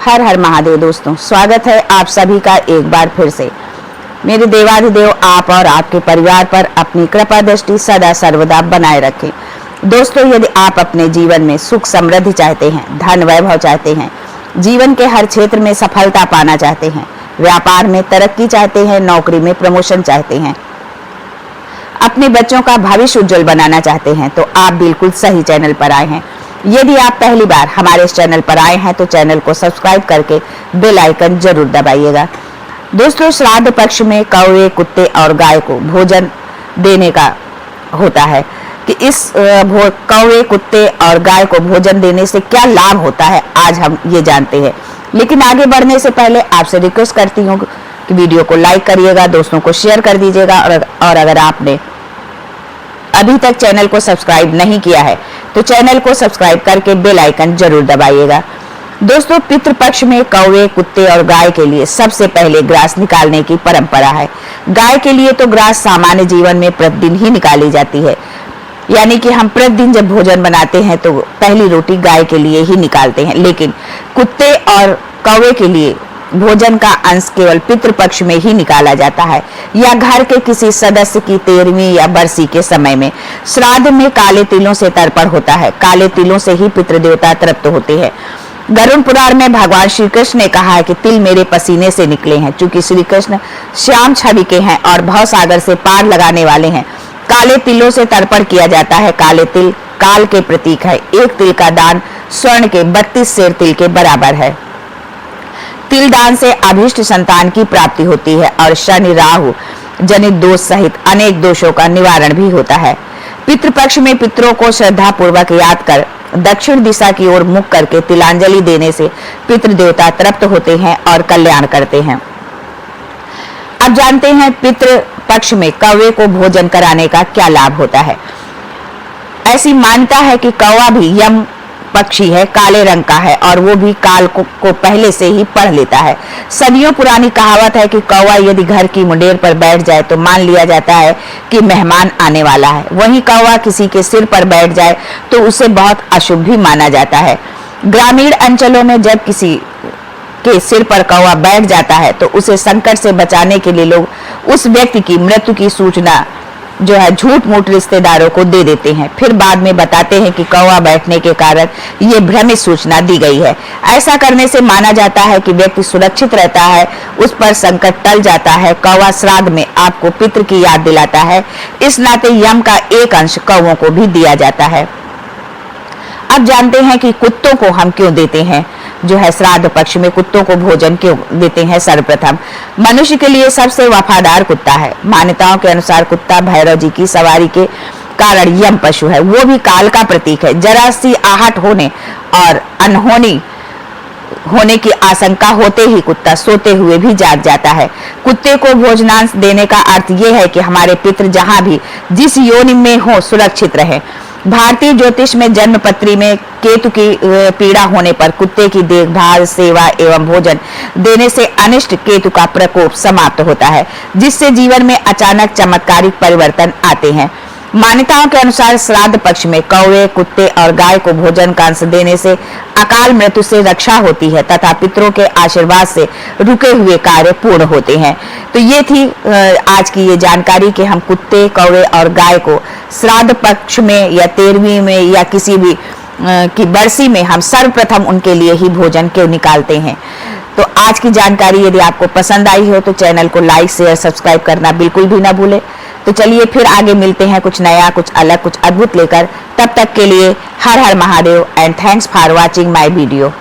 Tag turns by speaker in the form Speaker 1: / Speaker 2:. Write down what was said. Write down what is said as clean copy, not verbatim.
Speaker 1: हर हर महादेव दोस्तों, स्वागत है आप सभी का एक बार फिर से। मेरे देवाधिदेव आप और आपके परिवार पर अपनी कृपा दृष्टि सदा सर्वदा बनाए रखें। दोस्तों, यदि आप अपने जीवन में सुख समृद्धि चाहते हैं, धन वैभव चाहते हैं, जीवन के हर क्षेत्र में सफलता पाना चाहते हैं, व्यापार में तरक्की चाहते हैं, नौकरी में प्रमोशन चाहते हैं, अपने बच्चों का भविष्य उज्जवल बनाना चाहते हैं, तो आप बिल्कुल सही चैनल पर आए हैं। यदि आप पहली बार हमारे इस चैनल पर आए हैं तो चैनल को सब्सक्राइब करके बेल आइकन जरूर दबाइएगा। दोस्तों, श्राद्ध पक्ष में कौवे, कुत्ते और गाय को भोजन देने का होता है कि इस कौवे, कुत्ते और गाय को भोजन देने से क्या लाभ होता है, आज हम ये जानते हैं। लेकिन आगे बढ़ने से पहले आपसे रिक्वेस्ट करती हूँ कि वीडियो को लाइक करिएगा, दोस्तों को शेयर कर दीजिएगा और अगर आपने अभी तक चैनल को सब्सक्राइब नहीं किया है तो चैनल को सब्सक्राइब करके बेल आइकन जरूर दबाइएगा। दोस्तों, पितृपक्ष में कौवे, कुत्ते और गाय के लिए सबसे पहले ग्रास निकालने की परंपरा है। गाय के लिए तो ग्रास सामान्य जीवन में प्रतिदिन ही निकाली जाती है, यानी कि हम प्रतिदिन जब भोजन बनाते हैं तो पहली रोटी गाय के लिए ही निकालते हैं। लेकिन कुत्ते और कौवे के लिए भोजन का अंश केवल पितृपक्ष में ही निकाला जाता है या घर के किसी सदस्य की 13वीं या बरसी के समय में। श्राद्ध में काले तिलों से तर्पण होता है। काले तिलों से ही पितृदेवता तृप्त होते हैं। गरुड़ पुराण में भगवान श्री कृष्ण ने कहा है कि तिल मेरे पसीने से निकले हैं। चूंकि श्री कृष्ण श्याम छवि के हैं और भवसागर से पार लगाने वाले हैं, काले तिलों से तर्पण किया जाता है। काले तिल काल के प्रतीक है। एक तिल का दान स्वर्ण के 32 सेर तिल के बराबर है। तिल दान से अभीष्ट संतान की प्राप्ति होती है और शनि राहु जनित दोष सहित अनेक दोषों का निवारण भी होता है। पितृपक्ष में पितरों को श्रद्धा पूर्वक याद कर दक्षिण दिशा की ओर मुख करके तिलांजलि देने से पितृदेवता तृप्त होते हैं और कल्याण करते हैं। अब जानते हैं पितृपक्ष में कौवे को भोजन कराने का क्या लाभ होता है। ऐसी मान्यता है कि कौवा भी यम पक्षी है, काले रंग का है और वो भी काल को पहले से ही पढ़ लेता है। सदियों पुरानी कहावत है कि कौवा यदि घर की मुंडेर पर बैठ जाए तो मान लिया जाता है कि मेहमान आने वाला है। वहीं कौवा किसी के सिर पर बैठ जाए तो उसे बहुत अशुभ भी माना जाता है। ग्रामीण अंचलों में जब किसी के सिर पर कौवा बैठ जाता है तो उसे संकट से बचाने के लिए लोग उस व्यक्ति की मृत्यु की सूचना जो है झूठ मूठ रिश्तेदारों को दे देते हैं। फिर बाद में बताते हैं कि कौवा बैठने के कारण ये भ्रमित सूचना दी गई है। ऐसा करने से माना जाता है कि व्यक्ति सुरक्षित रहता है, उस पर संकट टल जाता है। कौवा श्राद्ध में आपको पितृ की याद दिलाता है, इस नाते यम का एक अंश कौवों को भी दिया जाता है। अब जानते हैं कि कुत्तों को हम क्यों देते हैं, जो है श्राद्ध पक्ष में कुत्तों को भोजन क्यों देते हैं। सर्वप्रथम, मनुष्य के लिए सबसे वफादार कुत्ता है। मान्यताओं के अनुसार कुत्ता भैरव जी की सवारी के कारण यम पशु है। वो भी काल का प्रतीक है। जरा सी आहट होने और अनहोनी होने की आशंका होते ही कुत्ता सोते हुए भी जाग जाता है। कुत्ते को भोजनांश देने का अर्थ यह है कि हमारे पितृ जहां भी जिस योनि में हो सुरक्षित रहे। भारतीय ज्योतिष में जन्म पत्री में केतु की पीड़ा होने पर कुत्ते की देखभाल, सेवा एवं भोजन देने से अनिष्ट केतु का प्रकोप समाप्त होता है, जिससे जीवन में अचानक चमत्कारिक परिवर्तन आते हैं। मान्यताओं के अनुसार श्राद्ध पक्ष में कौवे, कुत्ते और गाय को भोजन का अंश देने से अकाल मृत्यु से रक्षा होती है तथा पितरों के आशीर्वाद से रुके हुए कार्य पूर्ण होते हैं। तो ये थी आज की ये जानकारी कि हम कुत्ते, कौवे और गाय को श्राद्ध पक्ष में या 13वीं में या किसी भी की बरसी में हम सर्वप्रथम उनके लिए ही भोजन क्यों निकालते हैं। तो आज की जानकारी यदि आपको पसंद आई हो तो चैनल को लाइक, शेयर, सब्सक्राइब करना बिल्कुल भी ना भूले। तो चलिए फिर आगे मिलते हैं कुछ नया, कुछ अलग, कुछ अद्भुत लेकर। तब तक के लिए हर हर Mahadev and thanks for watching my video.